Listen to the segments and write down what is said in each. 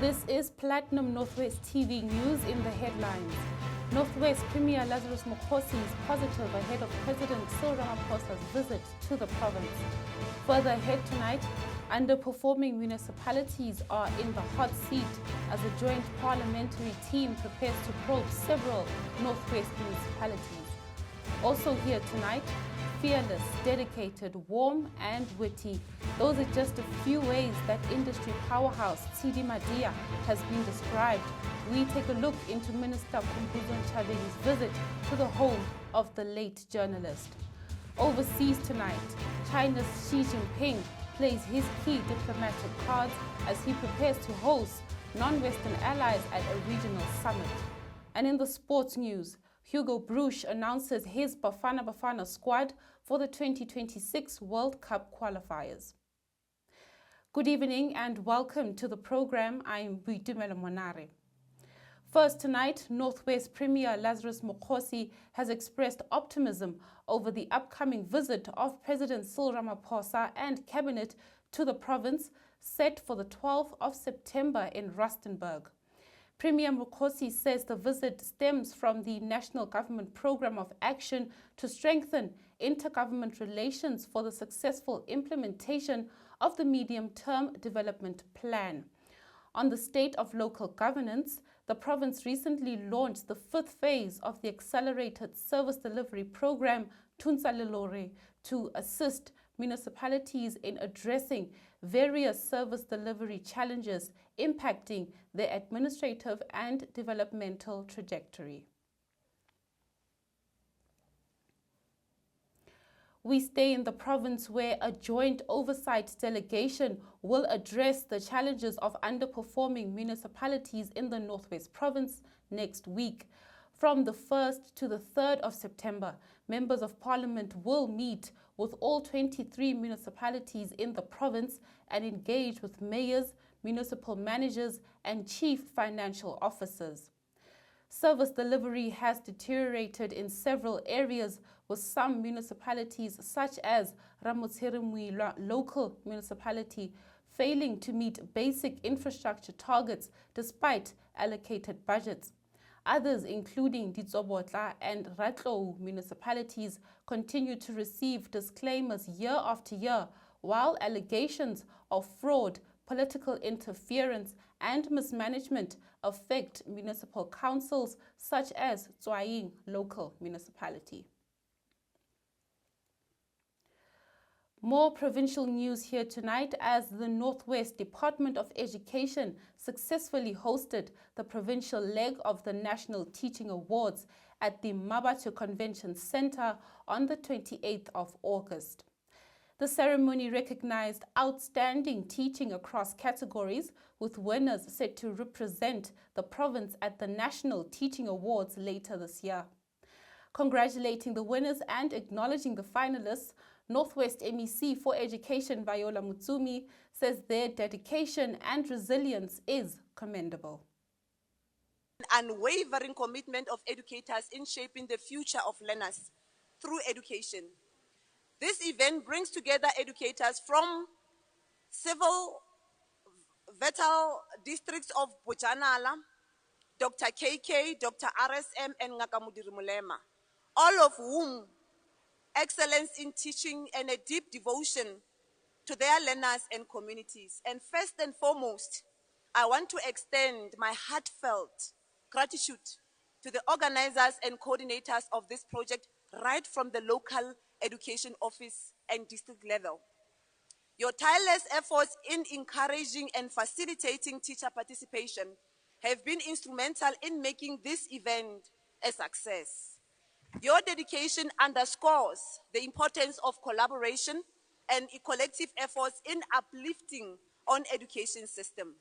This is Platinum Northwest TV News in the headlines. Northwest Premier Lazarus Mokgosi is positive ahead of President Ramaphosa's visit to the province. Further ahead tonight, underperforming municipalities are in the hot seat as a joint parliamentary team prepares to probe several Northwest municipalities. Also here tonight, fearless, dedicated, warm and witty. Those are just a few ways that industry powerhouse Tshidi Madia has been described. We take a look into Minister Ntshavheni's visit to the home of the late journalist. Overseas tonight, China's Xi Jinping plays his key diplomatic cards as he prepares to host non-Western allies at a regional summit. And in the sports news, Hugo Bruch announces his Bafana Bafana squad for the 2026 World Cup qualifiers. Good evening and welcome to the program. I'm Boitumelo Monare. First tonight, Northwest Premier Lazarus Mokgosi has expressed optimism over the upcoming visit of President Ramaphosa and Cabinet to the province set for the 12th of September in Rustenburg. Premier Mokgosi says the visit stems from the National Government Programme of Action to strengthen intergovernment relations for the successful implementation of the Medium-Term Development Plan. On the state of local governance, the province recently launched the fifth phase of the Accelerated Service Delivery Programme, Tunsalelore, to assist municipalities in addressing various service delivery challenges impacting their administrative and developmental trajectory. We stay in the province where a joint oversight delegation will address the challenges of underperforming municipalities in the Northwest Province next week. From the 1st to the 3rd of September, members of parliament will meet with all 23 municipalities in the province and engage with mayors, municipal managers, and chief financial officers. Service delivery has deteriorated in several areas, with some municipalities such as Ramotshiri local municipality failing to meet basic infrastructure targets despite allocated budgets. Others, including Ntshavheni and Ratlou municipalities, continue to receive disclaimers year after year, while allegations of fraud, political interference and mismanagement affect municipal councils such as Tswaying local municipality. More provincial news here tonight as the Northwest Department of Education successfully hosted the provincial leg of the National Teaching Awards at the Mmabatho Convention Center on the 28th of August. The ceremony recognized outstanding teaching across categories, with winners set to represent the province at the National Teaching Awards later this year. Congratulating the winners and acknowledging the finalists, Northwest MEC for Education Viola Mutsumi says their dedication and resilience is commendable. An unwavering commitment of educators in shaping the future of learners through education. This event brings together educators from several vital districts of Bojanala, Dr. KK, Dr. RSM, and Ngakamudiri Mulema, all of whom excellence in teaching and a deep devotion to their learners and communities. And first and foremost, I want to extend my heartfelt gratitude to the organizers and coordinators of this project right from the local education office and district level. Your tireless efforts in encouraging and facilitating teacher participation have been instrumental in making this event a success. Your dedication underscores the importance of collaboration and collective efforts in uplifting our education system.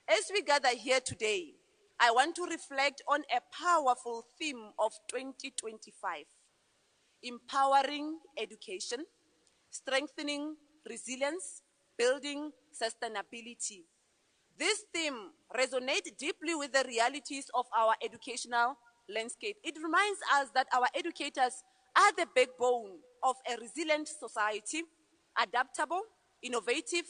As we gather here today, I want to reflect on a powerful theme of 2025: empowering education, strengthening resilience, building sustainability. This theme resonates deeply with the realities of our educational landscape. It reminds us that our educators are the backbone of a resilient society, adaptable, innovative,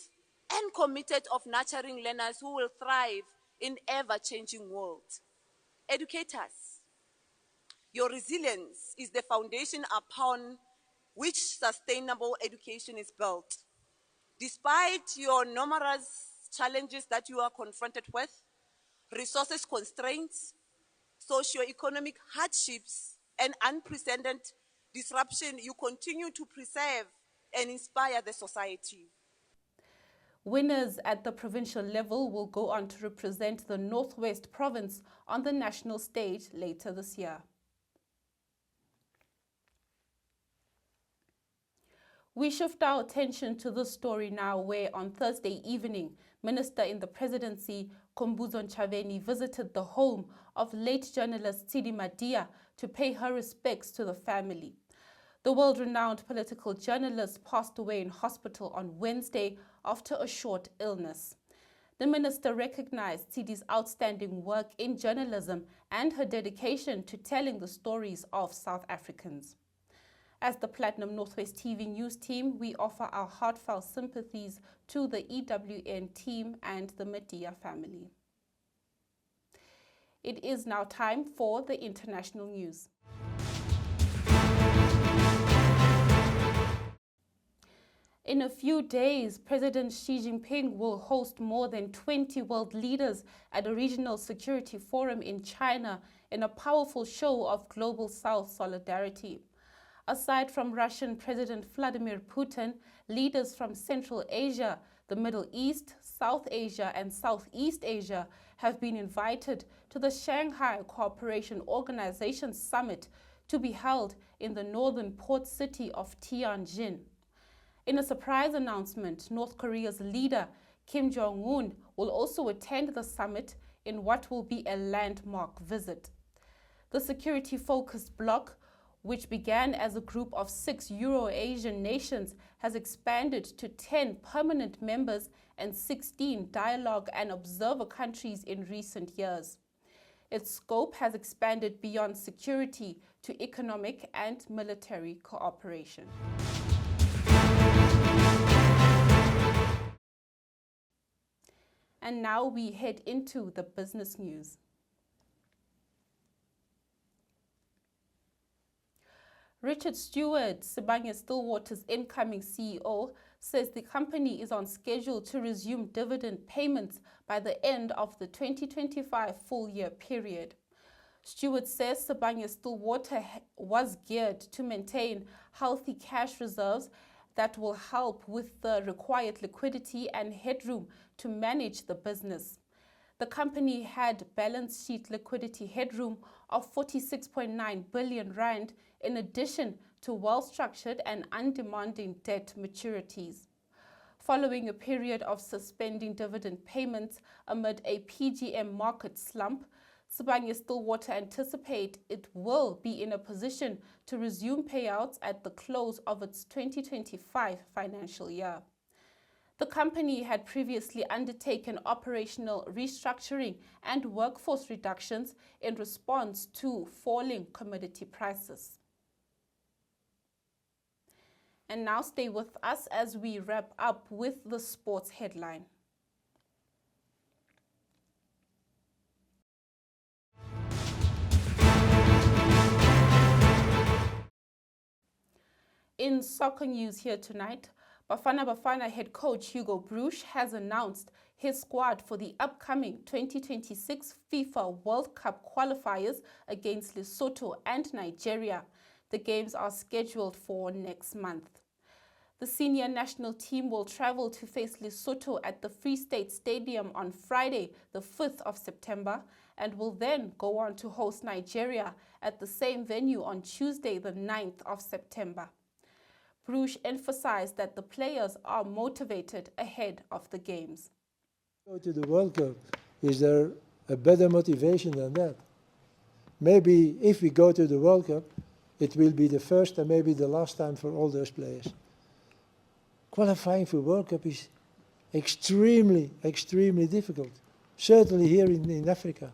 and committed of nurturing learners who will thrive in ever-changing world. Educators, your resilience is the foundation upon which sustainable education is built. Despite your numerous challenges that you are confronted with, resources constraints, socio-economic hardships, and unprecedented disruption, you continue to preserve and inspire the society. Winners at the provincial level will go on to represent the Northwest Province on the national stage later this year. We shift our attention to this story now, where on Thursday evening, Minister in the Presidency, Ntshavheni, visited the home of late journalist Tshidi Madia to pay her respects to the family. The world-renowned political journalist passed away in hospital on Wednesday after a short illness. The minister recognized Tshidi's outstanding work in journalism and her dedication to telling the stories of South Africans. As the Platinum Northwest TV News team, we offer our heartfelt sympathies to the EWN team and the Madia family. It is now time for the international news. In a few days, President Xi Jinping will host more than 20 world leaders at a regional security forum in China in a powerful show of global South solidarity. Aside from Russian President Vladimir Putin, leaders from Central Asia, the Middle East, South Asia and Southeast Asia have been invited to the Shanghai Cooperation Organization Summit to be held in the northern port city of Tianjin. In a surprise announcement, North Korea's leader Kim Jong-un will also attend the summit in what will be a landmark visit. The security-focused bloc, which began as a group of 6 Euro-Asian nations, has expanded to 10 permanent members and 16 dialogue and observer countries in recent years. Its scope has expanded beyond security to economic and military cooperation. And now we head into the business news. Richard Stewart, Sibanye-Stillwater's incoming CEO, says the company is on schedule to resume dividend payments by the end of the 2025 full-year period. Stewart says Sibanye-Stillwater was geared to maintain healthy cash reserves that will help with the required liquidity and headroom to manage the business. The company had balance sheet liquidity headroom of 46.9 billion rand in addition to well-structured and undemanding debt maturities. Following a period of suspending dividend payments amid a PGM market slump, Sibanye-Stillwater anticipate it will be in a position to resume payouts at the close of its 2025 financial year. The company had previously undertaken operational restructuring and workforce reductions in response to falling commodity prices. And now stay with us as we wrap up with the sports headline. In soccer news here tonight, Bafana Bafana head coach Hugo Broos has announced his squad for the upcoming 2026 FIFA World Cup qualifiers against Lesotho and Nigeria. The games are scheduled for next month. The senior national team will travel to face Lesotho at the Free State Stadium on Friday, the 5th of September, and will then go on to host Nigeria at the same venue on Tuesday, the 9th of September. Broos emphasized that the players are motivated ahead of the games. Go to the World Cup. Is there a better motivation than that? Maybe if we go to the World Cup, it will be the first and maybe the last time for all those players. Qualifying for World Cup is extremely, extremely difficult. Certainly here in Africa.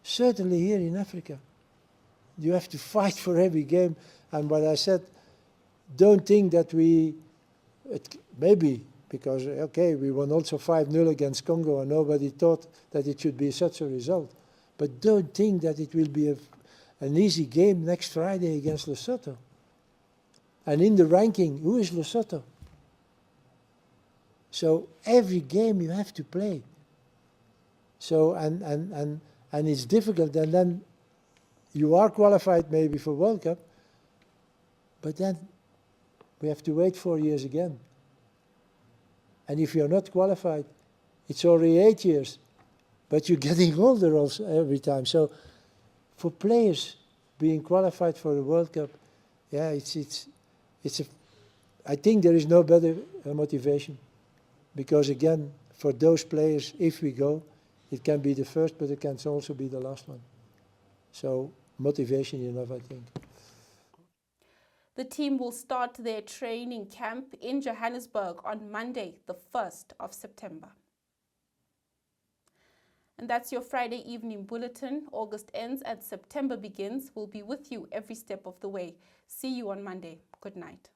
Certainly here in Africa. You have to fight for every game. And what I said, don't think that maybe because, okay, we won also 5-0 against Congo, and nobody thought that it should be such a result. But don't think that it will be an easy game next Friday against Lesotho. And in the ranking, who is Lesotho? So every game you have to play. So, and it's difficult, and then you are qualified maybe for World Cup, but then we have to wait 4 years again. And if you're not qualified, it's already 8 years, but you're getting older also every time. So for players being qualified for the World Cup, yeah, I think there is no better motivation, because again, for those players, if we go, it can be the first, but it can also be the last one. So motivation enough, I think. The team will start their training camp in Johannesburg on Monday, the 1st of September. And that's your Friday evening bulletin. August ends and September begins. We'll be with you every step of the way. See you on Monday. Good night.